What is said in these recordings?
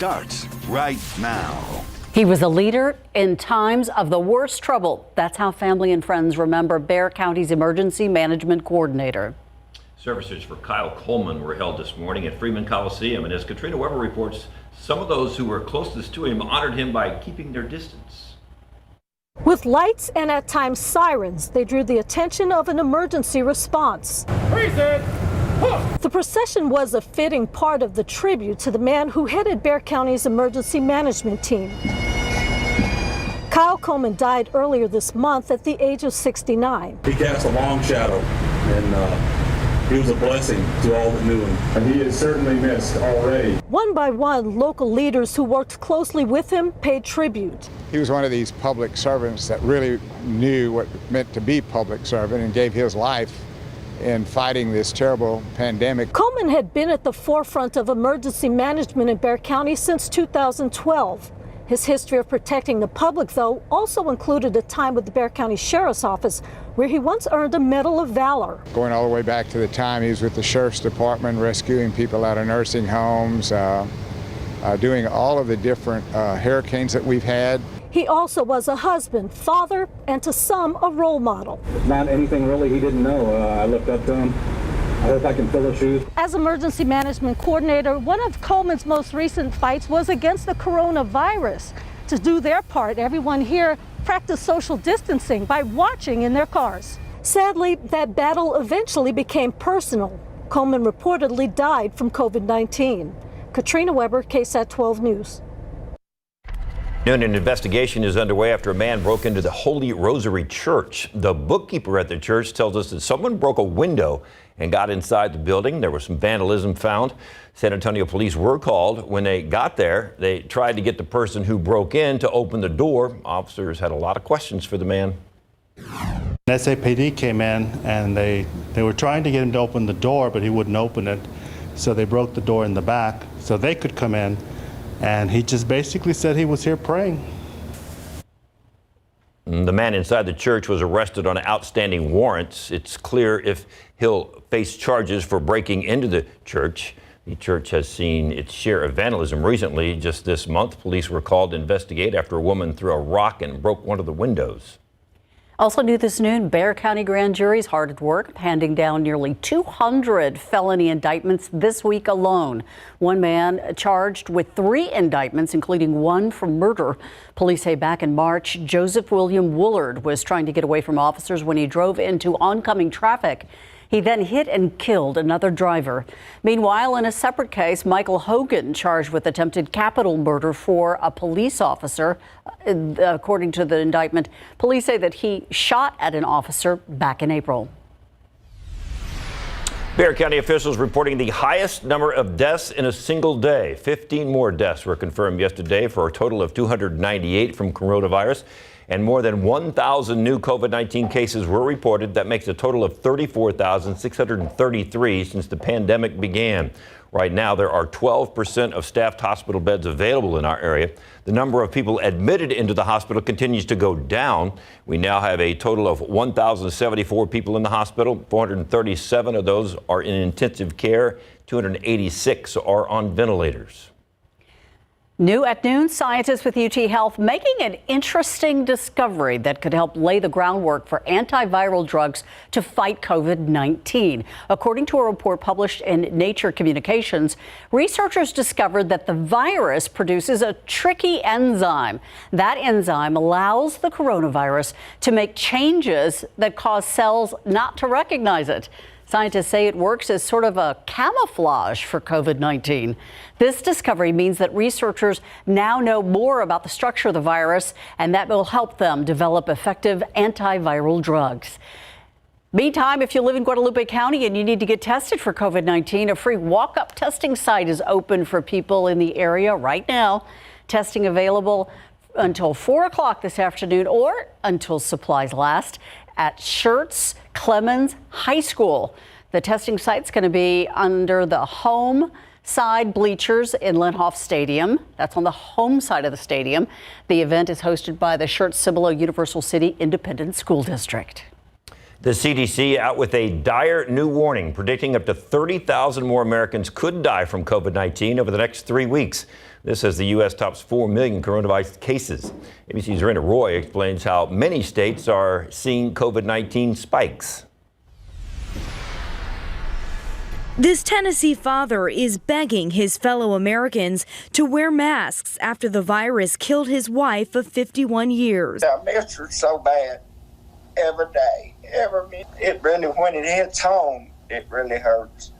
starts right now. He was a leader in times of the worst trouble. That's how family and friends remember Bexar County's emergency management coordinator. Services for Kyle Coleman were held this morning at Freeman Coliseum, and as Katrina Weber reports, some of those who were closest to him honored him by keeping their distance. With lights and at times sirens, they drew the attention of an emergency response. The procession was a fitting part of the tribute to the man who headed Bexar County's emergency management team. Kyle Coleman died earlier this month at the age of 69. He cast a long shadow, and he was a blessing to all that knew him. And he is certainly missed already. One by one, local leaders who worked closely with him paid tribute. He was one of these public servants that really knew what it meant to be public servant and gave his life in fighting this terrible pandemic. Coleman had been at the forefront of emergency management in Bexar County since 2012. His history of protecting the public, though, also included a time with the Bexar County Sheriff's Office, where he once earned a Medal of Valor. Going all the way back to the time he was with the Sheriff's Department, rescuing people out of nursing homes, doing all of the different hurricanes that we've had. He also was a husband, father, and to some, a role model. Not anything really he didn't know. I looked up to him. I hope I can fill his shoes. As emergency management coordinator, one of Coleman's most recent fights was against the coronavirus. To do their part, everyone here practiced social distancing by watching in their cars. Sadly, that battle eventually became personal. Coleman reportedly died from COVID-19. Katrina Weber, KSAT 12 News. An investigation is underway after a man broke into the Holy Rosary Church. The bookkeeper at the church tells us that someone broke a window and got inside the building. There was some vandalism found. San Antonio police were called. When they got there, they tried to get the person who broke in to open the door. Officers had a lot of questions for the man. SAPD came in and they were trying to get him to open the door, but he wouldn't open it. So they broke the door in the back so they could come in. And he just basically said he was here praying. The man inside the church was arrested on outstanding warrants. It's clear if he'll face charges for breaking into the church. The church has seen its share of vandalism recently. Just this month, police were called to investigate after a woman threw a rock and broke one of the windows. Also new this noon, Bexar County grand juries hard at work, handing down nearly 200 felony indictments this week alone. One man charged with 3 indictments, including one for murder. Police say back in March, Joseph William Woolard was trying to get away from officers when he drove into oncoming traffic. He then hit and killed another driver. Meanwhile, in a separate case, Michael Hogan charged with attempted capital murder for a police officer. According to the indictment, police say that he shot at an officer back in April. Bexar County officials reporting the highest number of deaths in a single day. 15 more deaths were confirmed yesterday for a total of 298 from coronavirus. And more than 1,000 new COVID-19 cases were reported. That makes a total of 34,633 since the pandemic began. Right now, there are 12% of staffed hospital beds available in our area. The number of people admitted into the hospital continues to go down. We now have a total of 1,074 people in the hospital. 437 of those are in intensive care. 286 are on ventilators. New at noon, scientists with UT Health making an interesting discovery that could help lay the groundwork for antiviral drugs to fight COVID-19. According to a report published in Nature Communications, researchers discovered that the virus produces a tricky enzyme. That enzyme allows the coronavirus to make changes that cause cells not to recognize it. Scientists say it works as sort of a camouflage for COVID-19. This discovery means that researchers now know more about the structure of the virus, and that will help them develop effective antiviral drugs. Meantime, if you live in Guadalupe County and you need to get tested for COVID-19, a free walk-up testing site is open for people in the area right now. Testing available until 4 o'clock this afternoon or until supplies last at Schertz Clemens High School. The testing site's going to be under the home side bleachers in Lenhoff Stadium. That's on the home side of the stadium. The event is hosted by the Schertz Cibolo Universal City Independent School District. The CDC out with a dire new warning, predicting up to 30,000 more Americans could die from COVID-19 over the next 3 weeks. This as the U.S. tops 4 million coronavirus cases. ABC's Rena Roy explains how many states are seeing COVID-19 spikes. This Tennessee father is begging his fellow Americans to wear masks after the virus killed his wife of 51 years. I miss her so bad every day. It really, when it hits home, it really hurts.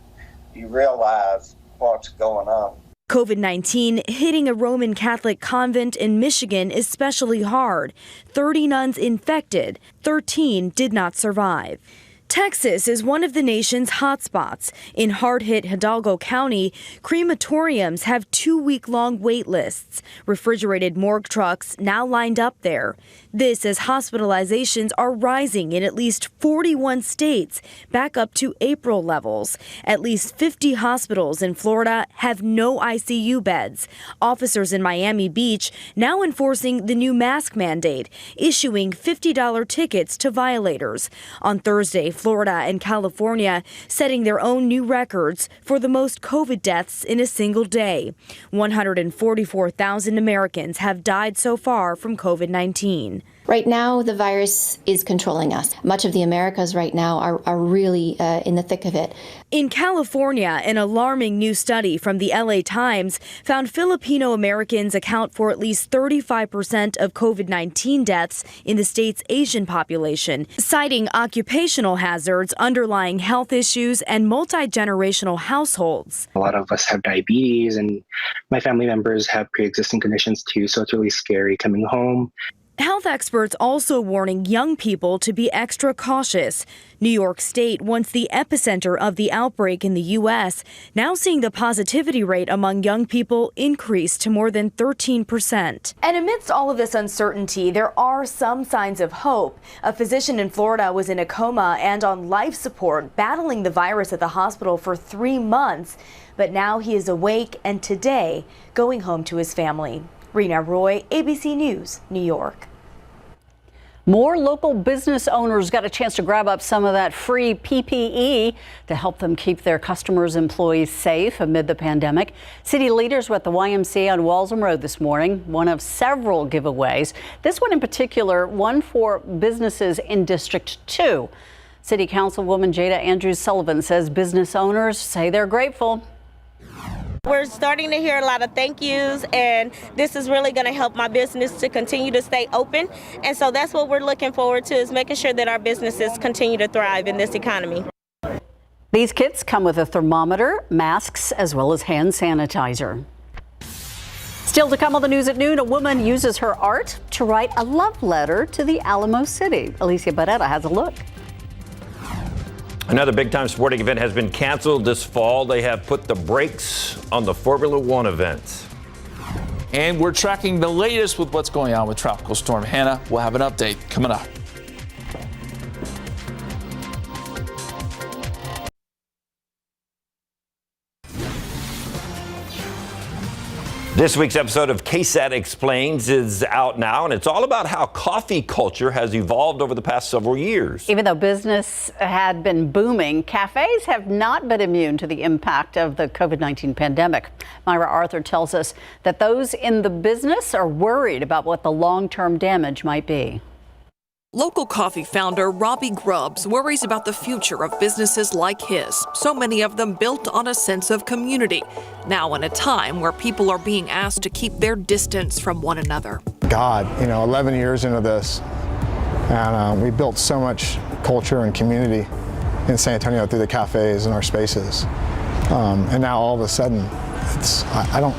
You realize what's going on. COVID-19 hitting a Roman Catholic convent in Michigan especially hard. 30 nuns infected, 13 did not survive. Texas is one of the nation's hotspots. In hard-hit Hidalgo County, crematoriums have 2-week-long wait lists. Refrigerated morgue trucks now lined up there. This as hospitalizations are rising in at least 41 states, back up to April levels. At least 50 hospitals in Florida have no ICU beds. Officers in Miami Beach now enforcing the new mask mandate, issuing $50 tickets to violators. On Thursday, Florida and California setting their own new records for the most COVID deaths in a single day. 144,000 Americans have died so far from COVID-19. Right now, the virus is controlling us. Much of the Americas right now are really in the thick of it. In California, an alarming new study from the LA Times found Filipino Americans account for at least 35% of COVID-19 deaths in the state's Asian population, citing occupational hazards, underlying health issues, and multi-generational households. A lot of us have diabetes, and my family members have pre-existing conditions too, so it's really scary coming home. Health experts also warning young people to be extra cautious. New York State, once the epicenter of the outbreak in the U.S., now seeing the positivity rate among young people increase to more than 13%. And amidst all of this uncertainty, there are some signs of hope. A physician in Florida was in a coma and on life support, battling the virus at the hospital for 3 months. But now he is awake and today going home to his family. Rena Roy, ABC News, New York. More local business owners got a chance to grab up some of that free PPE to help them keep their customers' employees safe amid the pandemic. City leaders were at the YMCA on Walsham Road this morning, one of several giveaways. This one in particular, one for businesses in District 2. City Councilwoman Jada Andrews Sullivan says business owners say they're grateful. We're starting to hear a lot of thank yous, and this is really going to help my business to continue to stay open. And so that's what we're looking forward to, is making sure that our businesses continue to thrive in this economy. These kits come with a thermometer, masks, as well as hand sanitizer. Still to come on the news at noon, a woman uses her art to write a love letter to the Alamo City. Alicia Barrera has a look. Another big-time sporting event has been canceled this fall. They have put the brakes on the Formula One events. And we're tracking the latest with what's going on with Tropical Storm Hannah. We'll have an update coming up. This week's episode of KSAT Explains is out now, and it's all about how coffee culture has evolved over the past several years. Even though business had been booming, cafes have not been immune to the impact of the COVID-19 pandemic. Myra Arthur tells us that those in the business are worried about what the long-term damage might be. Local coffee founder Robbie Grubbs worries about the future of businesses like his, so many of them built on a sense of community. Now in a time where people are being asked to keep their distance from one another. God, 11 years into this, and we built so much culture and community in San Antonio through the cafes and our spaces. And now all of a sudden, I don't.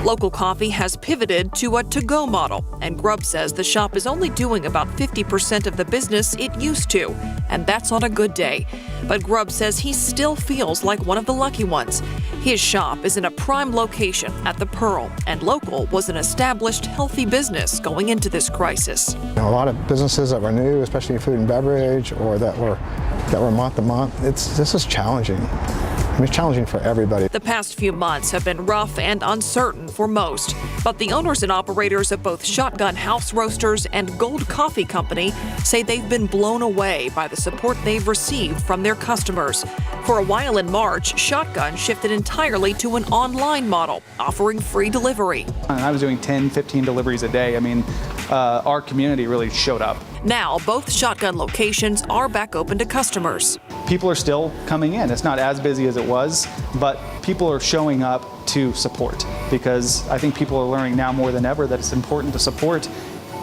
Local coffee has pivoted to a to-go model, and Grubb says the shop is only doing about 50% of the business it used to, and that's on a good day. But Grubb says he still feels like one of the lucky ones. His shop is in a prime location at the Pearl, and local was an established, healthy business going into this crisis. A lot of businesses that were new, especially food and beverage, or that were month to month, this is challenging. it's challenging for everybody. The past few months have been rough and uncertain for most, but the owners and operators of both Shotgun House Roasters and Gold Coffee Company say they've been blown away by the support they've received from their customers. For a while in March, Shotgun shifted entirely to an online model, offering free delivery. I was doing 10, 15 deliveries a day. I mean, our community really showed up. Now, both Shotgun locations are back open to customers. People are still coming in. It's not as busy as it was, but people are showing up to support, because I think people are learning now more than ever that it's important to support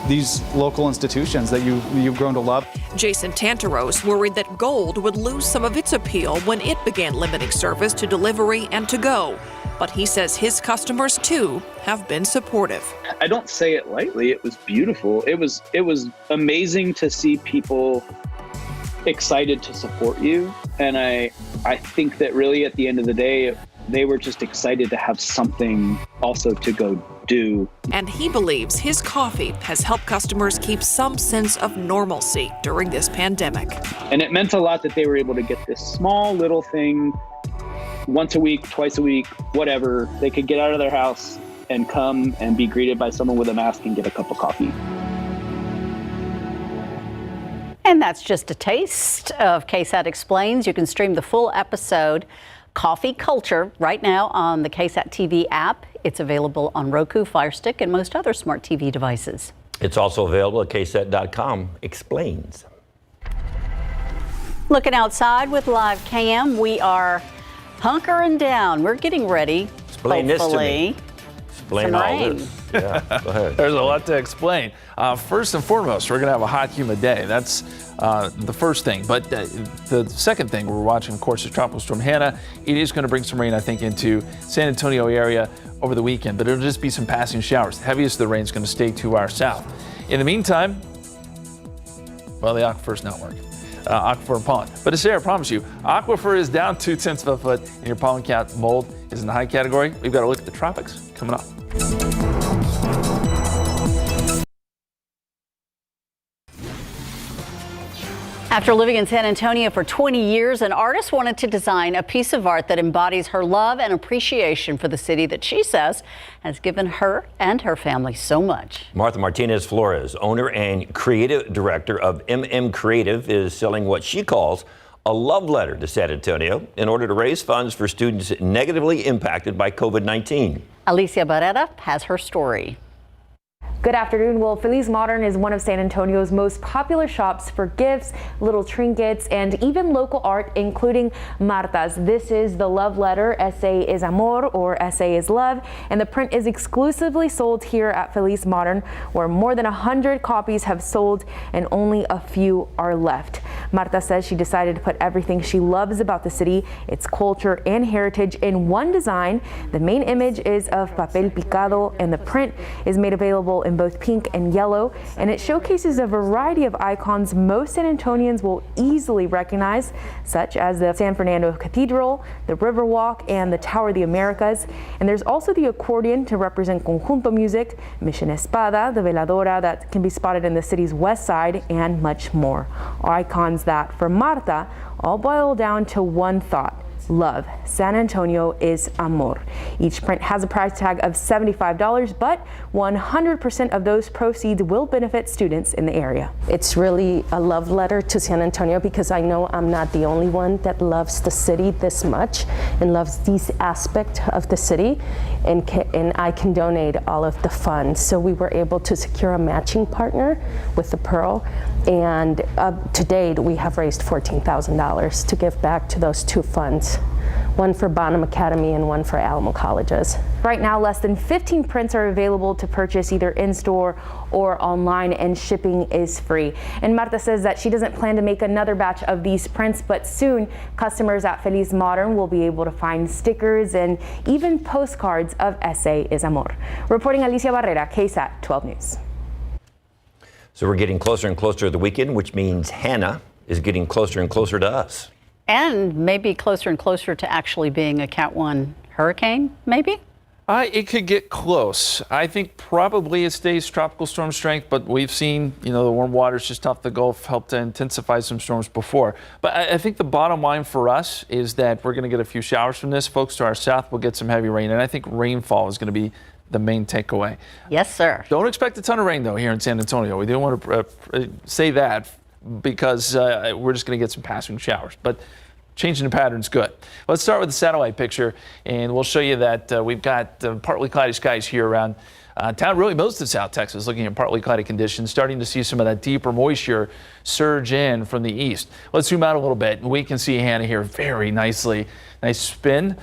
these local institutions that you've grown to love. Jason Tantaros worried that Gold would lose some of its appeal when it began limiting service to delivery and to go. But he says his customers, too, have been supportive. I don't say it lightly. It was beautiful. It was amazing to see people excited to support you. And I think that really at the end of the day, they were just excited to have something also to go do. And he believes his coffee has helped customers keep some sense of normalcy during this pandemic. And it meant a lot that they were able to get this small little thing once a week, twice a week, whatever. They could get out of their house and come and be greeted by someone with a mask and get a cup of coffee. And that's just a taste of KSAT Explains. You can stream the full episode, Coffee Culture, right now on the KSAT TV app. It's available on Roku, Fire Stick, and most other smart TV devices. It's also available at KSAT.com. Explains. Looking outside with live cam, we are hunkering down. We're getting ready. Explain this to me. Explain all this. Yeah, go ahead. There's a lot to explain. First and foremost, we're going to have a hot, humid day. That's the first thing. But the second thing, we're watching, of course, is Tropical Storm Hannah. It is going to bring some rain, I think, into San Antonio area over the weekend. But it'll just be some passing showers. The heaviest of the rain is going to stay to our south. In the meantime, well, the aquifer's not working. Aquifer and pollen. But to say, I promise you, aquifer is down 0.2 of a foot, and your pollen count mold is in the high category. We've got to look at the tropics coming up. After living in San Antonio for 20 years, an artist wanted to design a piece of art that embodies her love and appreciation for the city that she says has given her and her family so much. Martha Martinez Flores, owner and creative director of MM Creative, is selling what she calls a love letter to San Antonio in order to raise funds for students negatively impacted by COVID-19. Alicia Barrera has her story. Good afternoon. Well, Feliz Modern is one of San Antonio's most popular shops for gifts, little trinkets, and even local art, including Marta's. This is the love letter, Ese es Amor, or Ese is Love, and the print is exclusively sold here at Feliz Modern, where more than 100 copies have sold and only a few are left. Marta says she decided to put everything she loves about the city, its culture and heritage in one design. The main image is of papel picado, and the print is made available in both pink and yellow, and it showcases a variety of icons most San Antonians will easily recognize, such as the San Fernando Cathedral, the Riverwalk, and the Tower of the Americas. And there's also the accordion to represent conjunto music, Mission Espada, the veladora that can be spotted in the city's west side, and much more. Icons that, for Marta, all boil down to one thought: love. San Antonio is amor. Each print has a price tag of $75, but 100% of those proceeds will benefit students in the area. It's really a love letter to San Antonio, because I know I'm not the only one that loves the city this much and loves these aspects of the city, and I can donate all of the funds. So we were able to secure a matching partner with the Pearl, and to date we have raised $14,000 to give back to those two funds. One for Bonham Academy and one for Alamo Colleges. Right now, less than 15 prints are available to purchase either in-store or online, and shipping is free. And Marta says that she doesn't plan to make another batch of these prints, but soon customers at Feliz Modern will be able to find stickers and even postcards of Ese es Amor. Reporting Alicia Barrera, KSAT 12 News. So we're getting closer and closer to the weekend, which means Hannah is getting closer and closer to us. And maybe closer and closer to actually being a Cat 1 hurricane, maybe? It could get close. I think probably it stays tropical storm strength, but we've seen, the warm waters just off the Gulf help to intensify some storms before. But I think the bottom line for us is that we're going to get a few showers from this. Folks to our south will get some heavy rain, and I think rainfall is going to be the main takeaway. Yes, sir. Don't expect a ton of rain, though, here in San Antonio. We do want to say that because we're just going to get some passing showers. But changing the pattern's good. Let's start with the satellite picture, and we'll show you that we've got partly cloudy skies here around town, really most of South Texas, looking at partly cloudy conditions, starting to see some of that deeper moisture surge in from the east. Let's zoom out a little bit, and we can see Hannah here very nicely. Nice spin,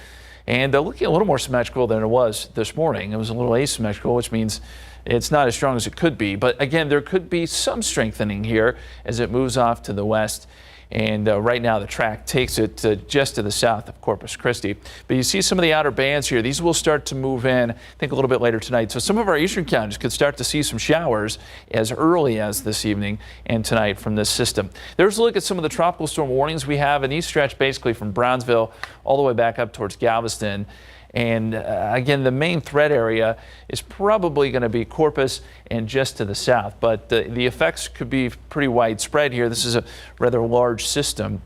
and looking a little more symmetrical than it was this morning. It was a little asymmetrical, which means it's not as strong as it could be. But again, there could be some strengthening here as it moves off to the west. And right now the track takes it just to the south of Corpus Christi. But you see some of the outer bands here. These will start to move in, I think, a little bit later tonight. So some of our eastern counties could start to see some showers as early as this evening and tonight from this system. There's a look at some of the tropical storm warnings we have, and these stretch basically from Brownsville all the way back up towards Galveston. And again, the main threat area is probably going to be Corpus and just to the south, but the effects could be pretty widespread here. This is a rather large system.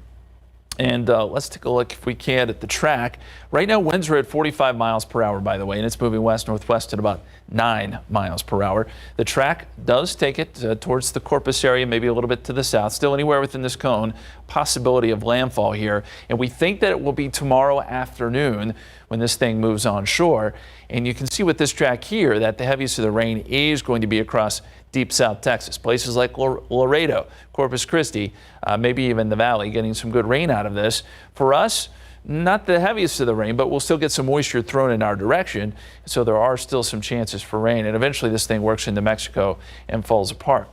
And let's take a look, if we can, at the track. Right now, winds are at 45 miles per hour, by the way, and it's moving west-northwest at about 9 miles per hour. The track does take it towards the Corpus area, maybe a little bit to the south, still anywhere within this cone, possibility of landfall here. And we think that it will be tomorrow afternoon when this thing moves on shore. And you can see with this track here that the heaviest of the rain is going to be across deep South Texas, places like Laredo, Corpus Christi, maybe even the Valley, getting some good rain out of this. For us, not the heaviest of the rain, but we'll still get some moisture thrown in our direction. So there are still some chances for rain. And eventually this thing works into Mexico and falls apart.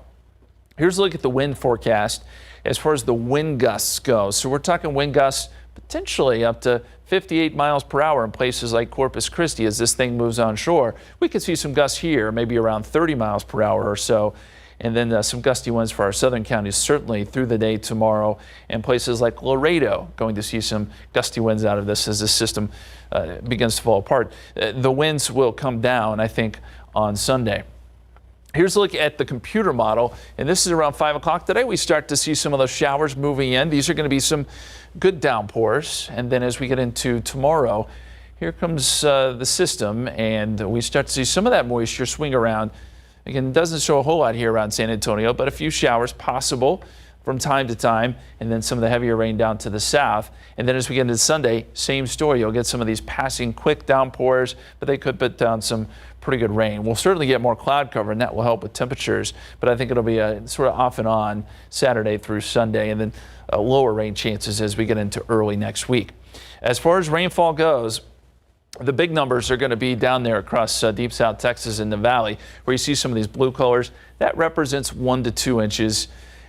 Here's a look at the wind forecast as far as the wind gusts go. So we're talking wind gusts potentially up to 58 miles per hour in places like Corpus Christi as this thing moves on shore. We could see some gusts here, maybe around 30 miles per hour or so. And then some gusty winds for our southern counties certainly through the day tomorrow. And places like Laredo going to see some gusty winds out of this as this system begins to fall apart. The winds will come down, I think, on Sunday. Here's a look at the computer model, and this is around 5 o'clock today. We start to see some of those showers moving in. These are going to be some good downpours. And then as we get into tomorrow, here comes the system, and we start to see some of that moisture swing around. Again, it doesn't show a whole lot here around San Antonio, but a few showers possible from time to time, and then some of the heavier rain down to the south. And then as we get into Sunday, same story. You'll get some of these passing quick downpours, but they could put down some pretty good rain. We'll certainly get more cloud cover, and that will help with temperatures, but I think it'll be a sort of off and on Saturday through Sunday, and then lower rain chances as we get into early next week. As far as rainfall goes, the big numbers are going to be down there across deep South Texas in the valley, where you see some of these blue colors. That represents 1 to 2 inches,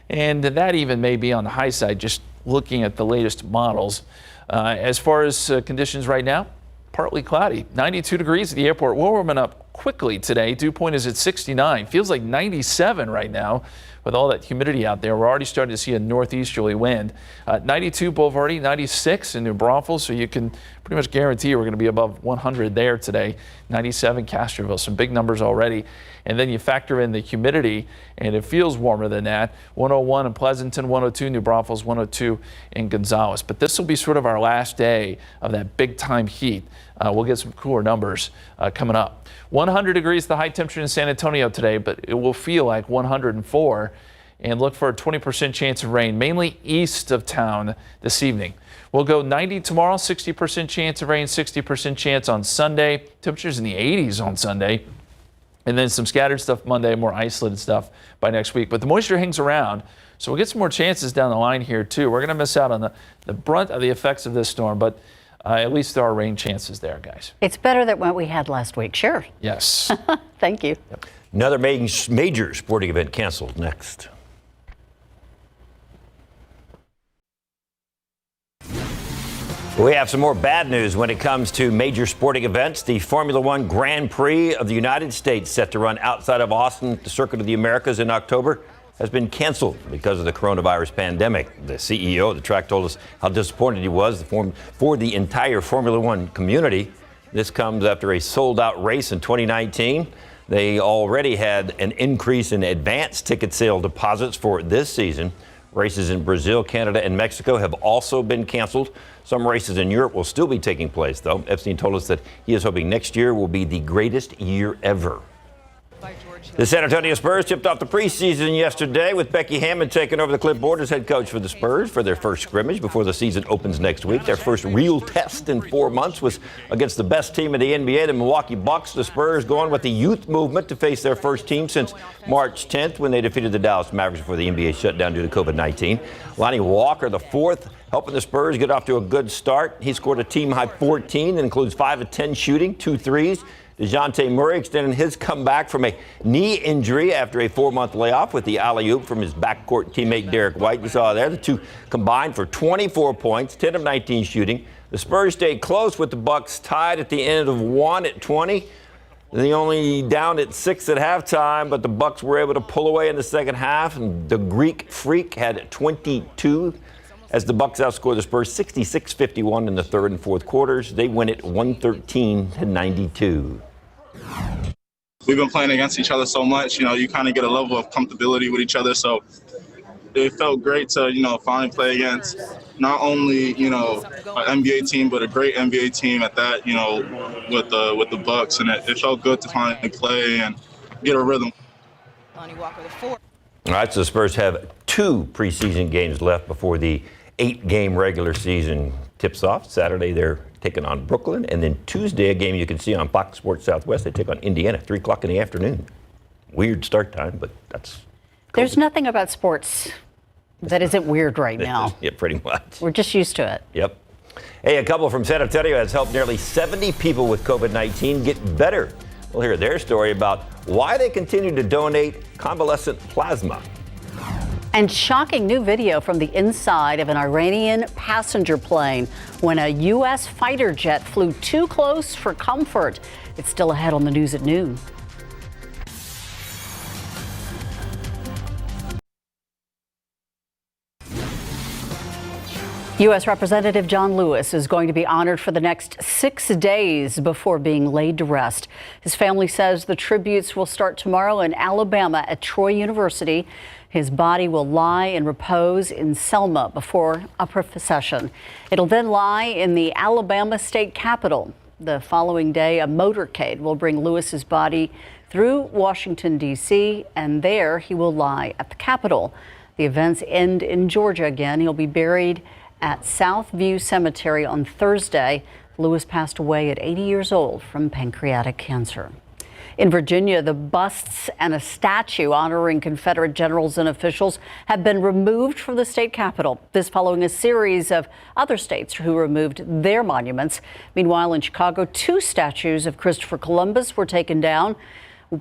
and that even may be on the high side, just looking at the latest models. As far as conditions right now, partly cloudy, 92 degrees at the airport. We're warming up quickly today. Dew point is at 69. Feels like 97 right now with all that humidity out there. We're already starting to see a northeasterly wind. 92 Boulevardy, 96 in New Braunfels, so you can pretty much guarantee we're going to be above 100 there today. 97 Castroville, some big numbers already. And then you factor in the humidity, and it feels warmer than that. 101 in Pleasanton, 102 New Braunfels, 102 in Gonzales. But this will be sort of our last day of that big time heat. We'll get some cooler numbers coming up. 100 degrees the high temperature in San Antonio today, but it will feel like 104. And look for a 20% chance of rain, mainly east of town this evening. We'll go 90 tomorrow, 60% chance of rain, 60% chance on Sunday. Temperatures in the 80s on Sunday. And then some scattered stuff Monday, more isolated stuff by next week. But the moisture hangs around, so we'll get some more chances down the line here too. We're going to miss out on the brunt of the effects of this storm, but at least there are rain chances there, guys. It's better than what we had last week, sure. Yes. Thank you. Yep. Another major sporting event canceled next. We have some more bad news when it comes to major sporting events. The Formula One Grand Prix of the United States, set to run outside of Austin, the Circuit of the Americas in October, has been canceled because of the coronavirus pandemic. The CEO of the track told us how disappointed he was for the entire Formula One community. This comes after a sold-out race in 2019. They already had an increase in advance ticket sale deposits for this season. Races in Brazil, Canada, and Mexico have also been canceled. Some races in Europe will still be taking place, though. Epstein told us that he is hoping next year will be the greatest year ever. The San Antonio Spurs tipped off the preseason yesterday with Becky Hammond taking over the clipboard as head coach for the Spurs for their first scrimmage before the season opens next week. Their first real test in 4 months was against the best team in the NBA, the Milwaukee Bucks. The Spurs going with the youth movement to face their first team since March 10th when they defeated the Dallas Mavericks before the NBA shut down due to COVID-19. Lonnie Walker, the fourth, helping the Spurs get off to a good start. He scored a team-high 14 that includes 5 of 10 shooting, 2 threes. DeJounte Murray extending his comeback from a knee injury after a 4-month layoff with the alley-oop from his backcourt teammate Derek White. You saw there, the two combined for 24 points, 10 of 19 shooting. The Spurs stayed close with the Bucks tied at the end of one at 20. They only down at 6 at halftime, but the Bucks were able to pull away in the second half, and the Greek Freak had 22 as the Bucks outscored the Spurs 66-51 in the third and fourth quarters. They win it 113-92. We've been playing against each other so much, you kind of get a level of comfortability with each other. So it felt great to, finally play against not only, an NBA team, but a great NBA team at that, with the Bucks. And it felt good to finally play and get a rhythm. All right, so the Spurs have 2 preseason games left before the 8-game regular season tips off. Saturday, they're taking on Brooklyn. And then Tuesday, a game you can see on Fox Sports Southwest. They take on Indiana at 3 o'clock in the afternoon. Weird start time, but that's cool. There's nothing about sports that isn't weird right now. Yeah, pretty much. We're just used to it. Yep. Hey, a couple from San Antonio has helped nearly 70 people with COVID-19 get better. We'll hear their story about why they continue to donate convalescent plasma. And shocking new video from the inside of an Iranian passenger plane when a U.S. fighter jet flew too close for comfort. It's still ahead on the news at noon. U.S. Representative John Lewis is going to be honored for the next 6 days before being laid to rest. His family says the tributes will start tomorrow in Alabama at Troy University. His body will lie in repose in Selma before a procession. It'll then lie in the Alabama State Capitol. The following day, a motorcade will bring Lewis's body through Washington, D.C., and there he will lie at the Capitol. The events end in Georgia again. He'll be buried at Southview Cemetery on Thursday. Lewis passed away at 80 years old from pancreatic cancer. In Virginia, the busts and a statue honoring Confederate generals and officials have been removed from the state capitol. This following a series of other states who removed their monuments. Meanwhile, in Chicago, 2 statues of Christopher Columbus were taken down.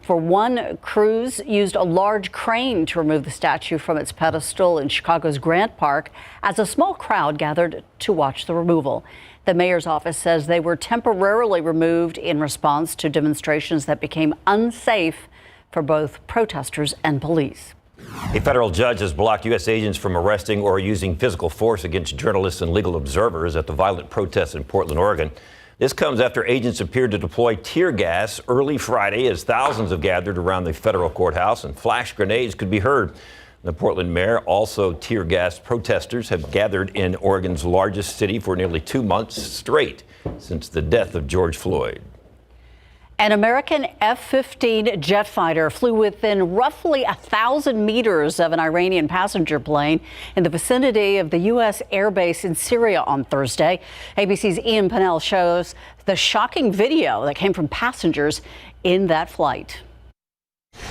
For one, crews used a large crane to remove the statue from its pedestal in Chicago's Grant Park as a small crowd gathered to watch the removal. The mayor's office says they were temporarily removed in response to demonstrations that became unsafe for both protesters and police. A federal judge has blocked U.S. agents from arresting or using physical force against journalists and legal observers at the violent protests in Portland, Oregon. This comes after agents appeared to deploy tear gas early Friday as thousands have gathered around the federal courthouse and flash grenades could be heard. The Portland mayor also tear gassed. Protesters have gathered in Oregon's largest city for nearly 2 months straight since the death of George Floyd. An American F-15 jet fighter flew within roughly 1,000 meters of an Iranian passenger plane in the vicinity of the U.S. air base in Syria on Thursday. ABC's Ian Pennell shows the shocking video that came from passengers in that flight.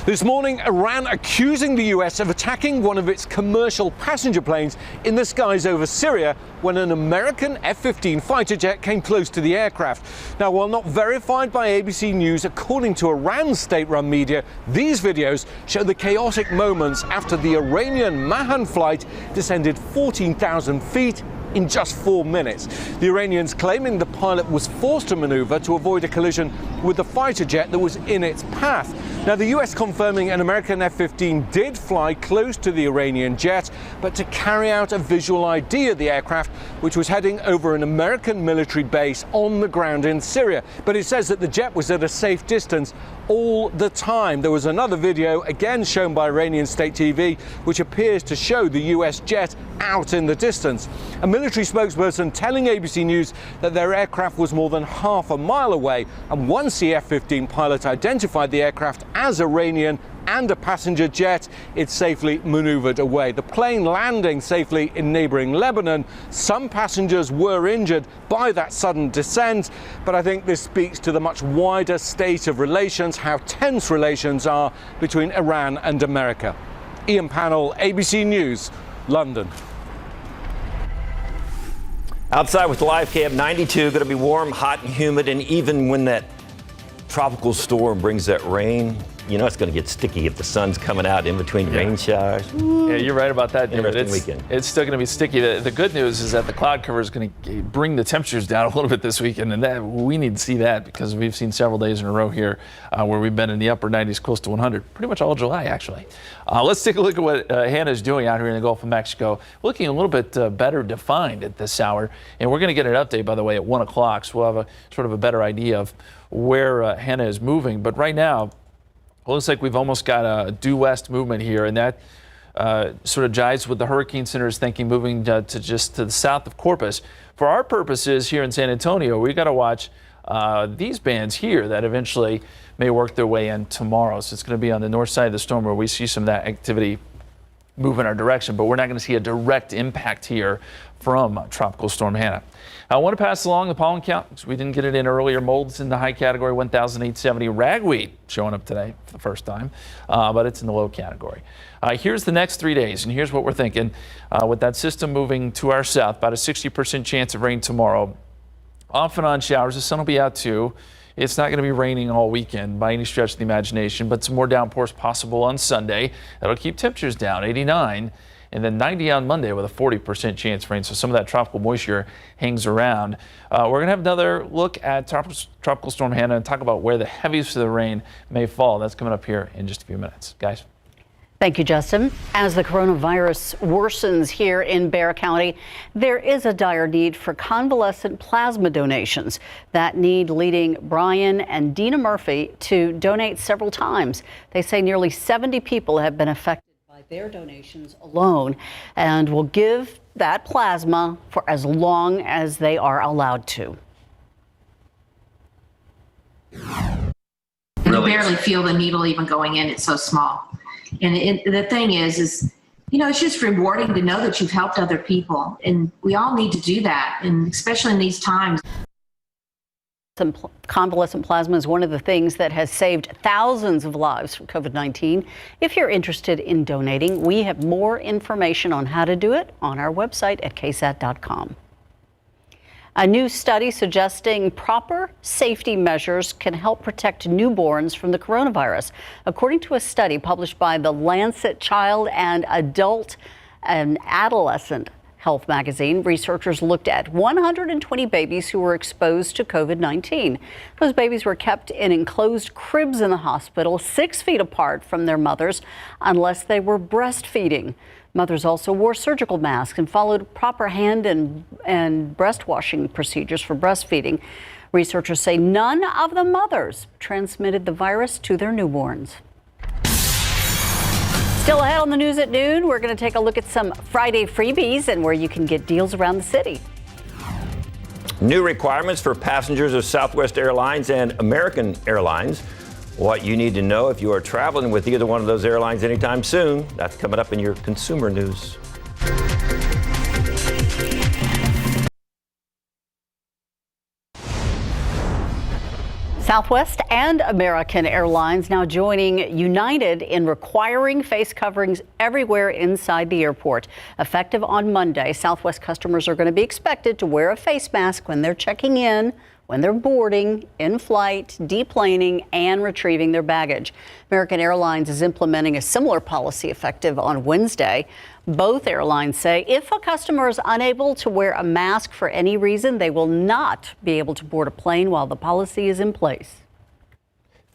This morning, Iran accusing the U.S. of attacking one of its commercial passenger planes in the skies over Syria when an American F-15 fighter jet came close to the aircraft. Now, while not verified by ABC News, according to Iran's state-run media, these videos show the chaotic moments after the Iranian Mahan flight descended 14,000 feet in just 4 minutes. The Iranians claiming the pilot was forced to maneuver to avoid a collision with the fighter jet that was in its path. Now, the US confirming an American F-15 did fly close to the Iranian jet, but to carry out a visual ID of the aircraft, which was heading over an American military base on the ground in Syria. But it says that the jet was at a safe distance all the time. There was another video, again shown by Iranian state TV, which appears to show the US jet out in the distance. A military spokesperson telling ABC News that their aircraft was more than half a mile away, and once the F-15 pilot identified the aircraft as Iranian and a passenger jet, it safely maneuvered away. The plane landing safely in neighboring Lebanon. Some passengers were injured by that sudden descent, but I think this speaks to the much wider state of relations, how tense relations are between Iran and America. Ian Pannell, ABC News, London. Outside with Live Cam 92, going to be warm, hot, and humid, and even when that tropical storm brings that rain, you know it's going to get sticky if the sun's coming out in between rain showers. Yeah, you're right about that, David. Weekend. It's still going to be sticky. The good news is that the cloud cover is going to bring the temperatures down a little bit this weekend, and that we need to see that because we've seen several days in a row here where we've been in the upper 90s, close to 100, pretty much all July, actually. Let's take a look at what Hannah's doing out here in the Gulf of Mexico. Looking a little bit better defined at this hour, and we're going to get an update, by the way, at 1 o'clock, so we'll have a sort of a better idea of where Hannah is moving. But right now, it looks like we've almost got a due west movement here, and that sort of jives with the Hurricane Center's thinking, moving to just to the south of Corpus. For our purposes here in San Antonio, we got to watch these bands here that eventually may work their way in tomorrow. So it's going to be on the north side of the storm where we see some of that activity move in our direction, but we're not going to see a direct impact here from Tropical Storm Hannah. I want to pass along the pollen count because we didn't get it in earlier. Molds in the high category, 1,870. Ragweed showing up today for the first time, but it's in the low category. Here's the next 3 days, and here's what we're thinking. With that system moving to our south, about a 60% chance of rain tomorrow. Off and on showers. The sun will be out too. It's not going to be raining all weekend by any stretch of the imagination, but some more downpours possible on Sunday. That'll keep temperatures down, 89. And then 90 on Monday with a 40% chance of rain. So some of that tropical moisture hangs around. We're going to have another look at Tropical Storm Hannah and talk about where the heaviest of the rain may fall. That's coming up here in just a few minutes. Guys. Thank you, Justin. As the coronavirus worsens here in Bexar County, there is a dire need for convalescent plasma donations. That need leading Brian and Dina Murphy to donate several times. They say nearly 70 people have been affected by their donations alone and will give that plasma for as long as they are allowed to. You barely feel the needle even going in. It's so small. And the thing is, you know, it's just rewarding to know that you've helped other people. And we all need to do that, and especially in these times. Convalescent plasma is one of the things that has saved thousands of lives from COVID-19. If you're interested in donating, we have more information on how to do it on our website at KSAT.com. A new study suggesting proper safety measures can help protect newborns from the coronavirus. According to a study published by the Lancet Child and Adult and Adolescent Health magazine, researchers looked at 120 babies who were exposed to COVID-19. Those babies were kept in enclosed cribs in the hospital, 6 feet apart from their mothers, unless they were breastfeeding. Mothers also wore surgical masks and followed proper hand and breast washing procedures for breastfeeding. Researchers say none of the mothers transmitted the virus to their newborns. Still ahead on the news at noon, we're going to take a look at some Friday freebies and where you can get deals around the city. New requirements for passengers of Southwest Airlines and American Airlines. What you need to know if you are traveling with either one of those airlines anytime soon. That's coming up in your consumer news. Southwest and American Airlines now joining United in requiring face coverings everywhere inside the airport. Effective on Monday, Southwest customers are going to be expected to wear a face mask when they're checking in, when they're boarding, in flight, deplaning, and retrieving their baggage. American Airlines is implementing a similar policy effective on Wednesday. Both airlines say if a customer is unable to wear a mask for any reason, they will not be able to board a plane while the policy is in place.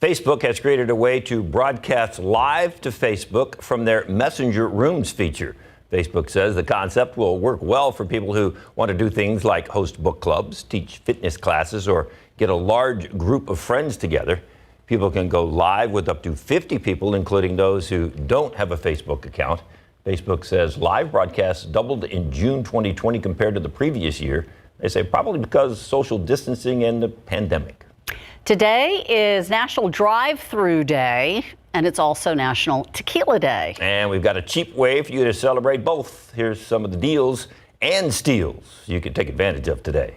Facebook has created a way to broadcast live to Facebook from their Messenger Rooms feature. Facebook says the concept will work well for people who want to do things like host book clubs, teach fitness classes, or get a large group of friends together. People can go live with up to 50 people, including those who don't have a Facebook account. Facebook says live broadcasts doubled in June 2020 compared to the previous year. They say probably because of social distancing and the pandemic. Today is National Drive-Through Day, and it's also National Tequila Day. And we've got a cheap way for you to celebrate both. Here's some of the deals and steals you can take advantage of today.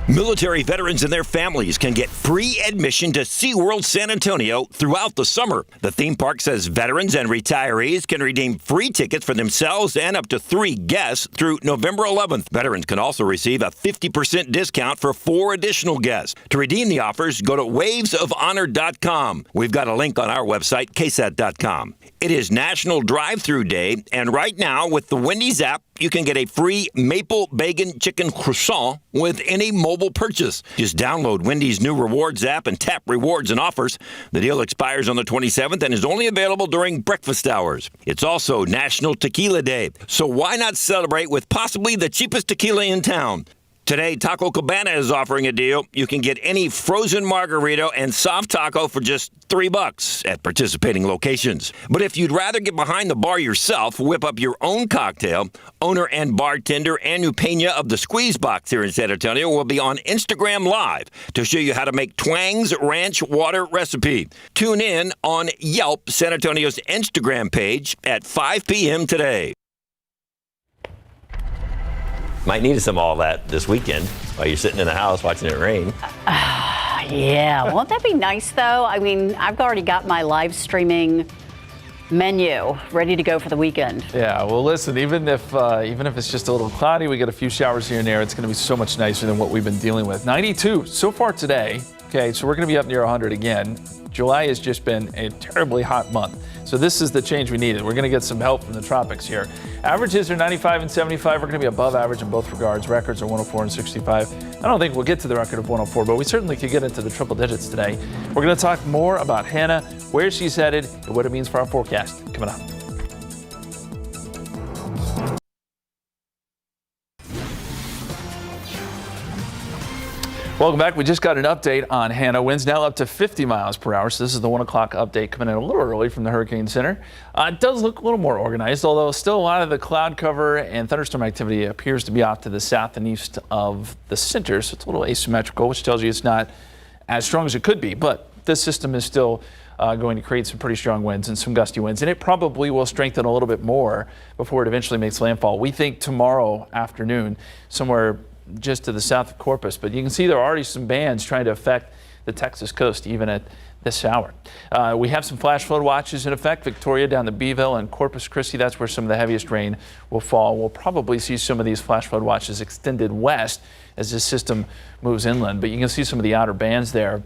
Military veterans and their families can get free admission to SeaWorld San Antonio throughout the summer. The theme park says veterans and retirees can redeem free tickets for themselves and up to 3 guests through November 11th. Veterans can also receive a 50% discount for 4 additional guests. To redeem the offers, go to wavesofhonor.com. We've got a link on our website, KSAT.com. It is National Drive-Through Day, and right now with the Wendy's app, you can get a free maple bacon chicken croissant with any mobile purchase. Just download Wendy's new rewards app and tap rewards and offers. The deal expires on the 27th and is only available during breakfast hours. It's also National Tequila Day, so why not celebrate with possibly the cheapest tequila in town? Today, Taco Cabana is offering a deal. You can get any frozen margarita and soft taco for just $3 at participating locations. But if you'd rather get behind the bar yourself, whip up your own cocktail, owner and bartender Anu Pena of the Squeeze Box here in San Antonio will be on Instagram Live to show you how to make Twang's Ranch Water recipe. Tune in on Yelp, San Antonio's Instagram page at 5 p.m. today. Might need some of all that this weekend while you're sitting in the house watching it rain. Yeah, won't that be nice though? I mean, I've already got my live streaming menu ready to go for the weekend. Yeah, well, listen, even if it's just a little cloudy, we get a few showers here and there, it's going to be so much nicer than what we've been dealing with. 92 so far today. Okay, so we're going to be up near 100 again. July has just been a terribly hot month. So this is the change we needed. We're going to get some help from the tropics here. Averages are 95 and 75. We're going to be above average in both regards. Records are 104 and 65. I don't think we'll get to the record of 104, but we certainly could get into the triple digits today. We're going to talk more about Hannah, where she's headed, and what it means for our forecast. Coming up. Welcome back. We just got an update on Hannah. Winds now up to 50 miles per hour. So this is the 1 o'clock update coming in a little early from the Hurricane Center. It does look a little more organized, although still a lot of the cloud cover and thunderstorm activity appears to be off to the south and east of the center. So it's a little asymmetrical, which tells you it's not as strong as it could be. But this system is still going to create some pretty strong winds and some gusty winds. And it probably will strengthen a little bit more before it eventually makes landfall. We think tomorrow afternoon, somewhere just to the south of Corpus, but you can see there are already some bands trying to affect the Texas coast even at this hour. We have some flash flood watches in effect. Victoria down to Beeville and Corpus Christi, that's where some of the heaviest rain will fall. We'll probably see some of these flash flood watches extended west as this system moves inland, but you can see some of the outer bands there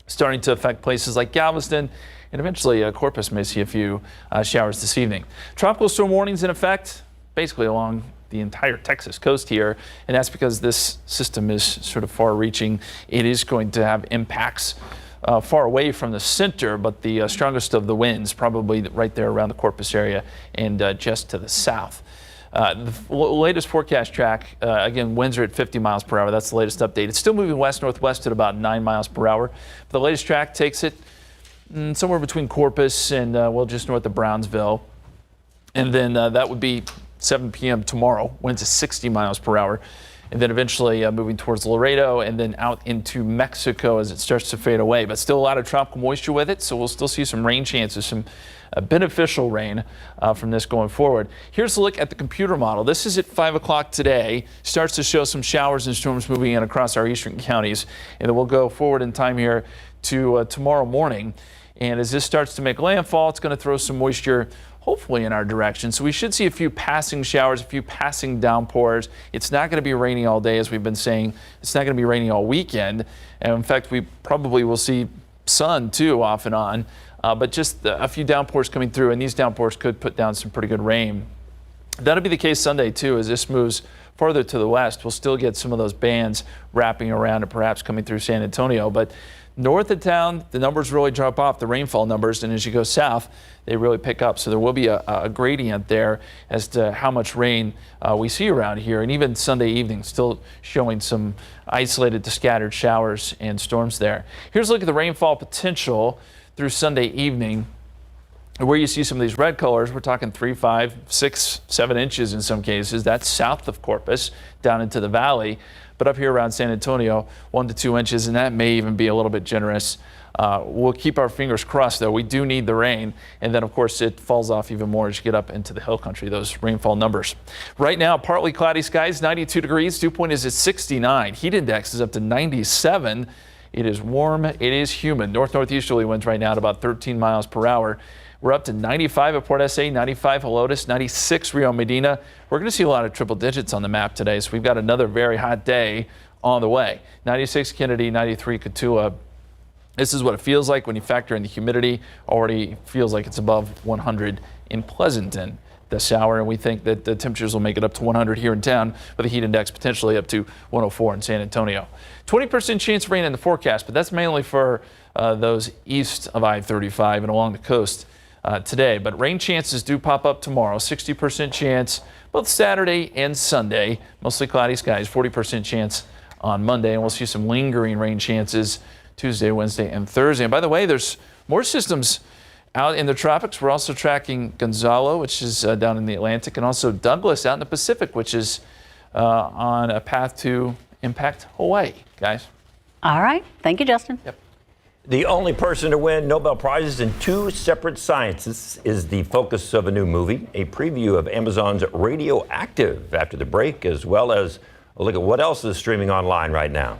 starting to affect places like Galveston, and eventually Corpus may see a few showers this evening. Tropical storm warnings in effect basically along the entire Texas coast here, and that's because this system is sort of far-reaching. It is going to have impacts far away from the center, but the strongest of the winds probably right there around the Corpus area and just to the south. The latest forecast track, again, winds are at 50 miles per hour. That's the latest update. It's still moving west-northwest at about 9 miles per hour. The latest track takes it somewhere between Corpus and, well, just north of Brownsville. And then that would be 7 p.m. tomorrow, winds at 60 miles per hour, and then eventually moving towards Laredo and then out into Mexico as it starts to fade away. But still a lot of tropical moisture with it, so we'll still see some rain chances, some beneficial rain from this going forward. Here's a look at the computer model. This is at 5 o'clock today. Starts to show some showers and storms moving in across our eastern counties, and then we'll go forward in time here to tomorrow morning. And as this starts to make landfall, it's going to throw some moisture hopefully in our direction. So we should see a few passing showers, a few passing downpours. It's not going to be raining all day, as we've been saying. It's not going to be raining all weekend. And in fact, we probably will see sun too off and on, but just a few downpours coming through, and these downpours could put down some pretty good rain. That'll be the case Sunday too, as this moves farther to the west. We'll still get some of those bands wrapping around and perhaps coming through San Antonio, but North of town, the numbers really drop off, the rainfall numbers, and as you go south, they really pick up. So there will be a gradient there as to how much rain we see around here. And even Sunday evening, still showing some isolated to scattered showers and storms there. Here's a look at the rainfall potential through Sunday evening. Where you see some of these red colors, we're talking 3, 5, 6, 7 inches in some cases. That's south of Corpus, down into the valley. But up here around San Antonio, 1 to 2 inches, and that may even be a little bit generous. We'll keep our fingers crossed, though. We do need the rain. And then, of course, it falls off even more as you get up into the hill country, those rainfall numbers. Right now, partly cloudy skies, 92 degrees. Dew point is at 69. Heat index is up to 97. It is warm. It is humid. North-northeasterly winds right now at about 13 miles per hour. We're up to 95 at Port SA, 95 Helotes, 96 Rio Medina. We're going to see a lot of triple digits on the map today, so we've got another very hot day on the way. 96 Kennedy, 93 Cotulla. This is what it feels like when you factor in the humidity. Already feels like it's above 100 in Pleasanton this hour, and we think that the temperatures will make it up to 100 here in town, with a heat index potentially up to 104 in San Antonio. 20% chance of rain in the forecast, but that's mainly for those east of I-35 and along the coast today. But rain chances do pop up tomorrow. 60% chance both Saturday and Sunday. Mostly cloudy skies. 40% chance on Monday, and we'll see some lingering rain chances Tuesday, Wednesday, and Thursday. And by the way, there's more systems out in the tropics. We're also tracking Gonzalo, which is down in the Atlantic, and also Douglas out in the Pacific, which is on a path to impact Hawaii, guys. All right. Thank you, Justin. Yep. The only person to win Nobel Prizes in 2 separate sciences is the focus of a new movie, a preview of Amazon's Radioactive after the break, as well as a look at what else is streaming online right now.